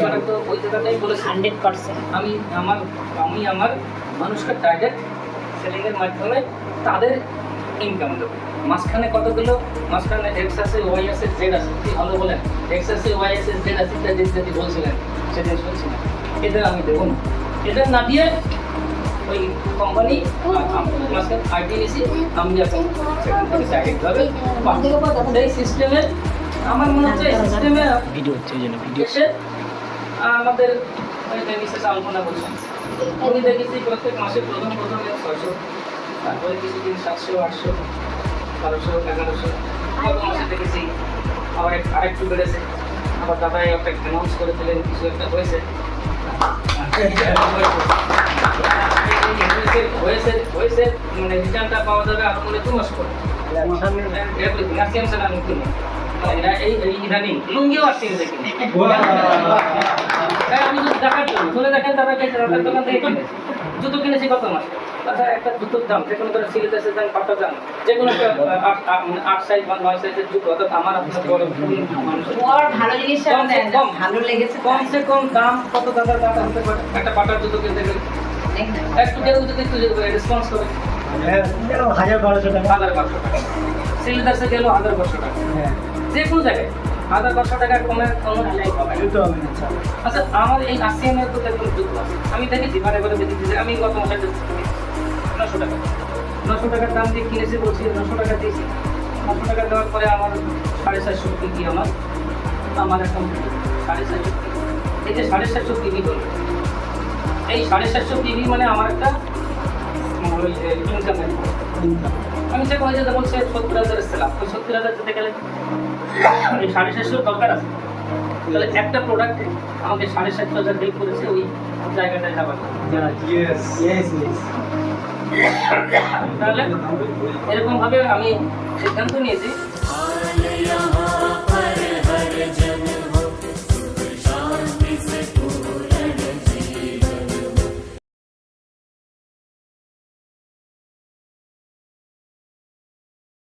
ওরা তো ওই জায়গাটাই বলেছে 100%। আমি আমার মানুষকে টার্গেট সেলিংয়ের মাধ্যমে তাদের ইনকাম দেবো। মাঝখানে কতগুলো মাঝখানে এক্স আছে, ওয়াই আছে, জেড আছে, কি ভালো বলেন, এক্স আছে, ওয়াই আছে, জেড আছে, ইত্যাদি বলছিলেন, সেদিন শুনছিলেন। এদের আমি দেবো না, এদের না দিয়ে ওই কোম্পানি মাঝখানে আইটি নিয়েছি, আমি এখন সেখান থেকে ডাইরেক্টভাবে সেই সিস্টেমে আমার মনে হচ্ছে এই সিস্টেমে ভিডিও হচ্ছে ওই জন্য ভিডিও এসে আমাদের মিসেস আলপনা বলছেন, উনি দেখেছি প্রত্যেক মাসে প্রথমে 600, তারপরে কিছুদিন 700, 800, 1200, 1100, গত মাসে দেখেছি আবার আরেকটু বেড়েছে। আবার দাদা একটা অ্যানাউন্স করে দিলেন কিছু একটা হয়েছে, হয়েছে মানে রিটার্নটা পাওয়া যাবে আরো মনে 2 মাস পরে। এভরিথিং আর টেনশন আর মুক্তি নেই। এই ইদানিং লুঙ্গিও আসছে দেখি আমি যদি দেখার জন্য চলে দেখেন দাদা দোকান থেকে কিনে জুতো কিনেছি কত মাস, তাছাড়া একটা জুতোর দাম যে কোনো করে সিলেটের দাম পাটা দাম যে কোনো একটা 8 সাইজ বা 9 সাইজের জুতো, অর্থাৎ আমার আপনার বড় ভালো জিনিস ভালো লেগেছে কমসে কম দাম কত টাকার দাম হতে পারে একটা পাটার জুতো কিনতে গেলে। একটু কেউ যদি একটু রেসপন্স করে 1000-1200 টাকা, 1200 টাকা, সিলেটার্সে গেল 1200 টাকা, যে কোনো জায়গায় 1200 টাকা কমে কোনো জুতো হবে না। আচ্ছা আমার এই আসিয়ানের তো একদম জুতো আছে, আমি দেখেছি মানে করে দেখেছি যে আমি গত মাসে 900 টাকা 900 টাকার দাম দিয়ে কিনেছি, বলছি 900 টাকা দিয়েছি। 900 টাকা দেওয়ার পরে আমার 450 কেজি আমার এখন 450 এই যে 450 কেজি করলো, এই 450 কেজি মানে আমার একটা ওই ইনকামের আমি যে কয়ে যেতে বলছে 70,000 সেলাম, ওই 70,000 যেতে গেলে এই 750 দরকার আছে, তাহলে একটা প্রোডাক্টে আমাকে 7,500 বিল করেছে ওই জায়গাটায় যাবার। তাহলে এরকম ভাবে আমি সিদ্ধান্ত নিয়েছি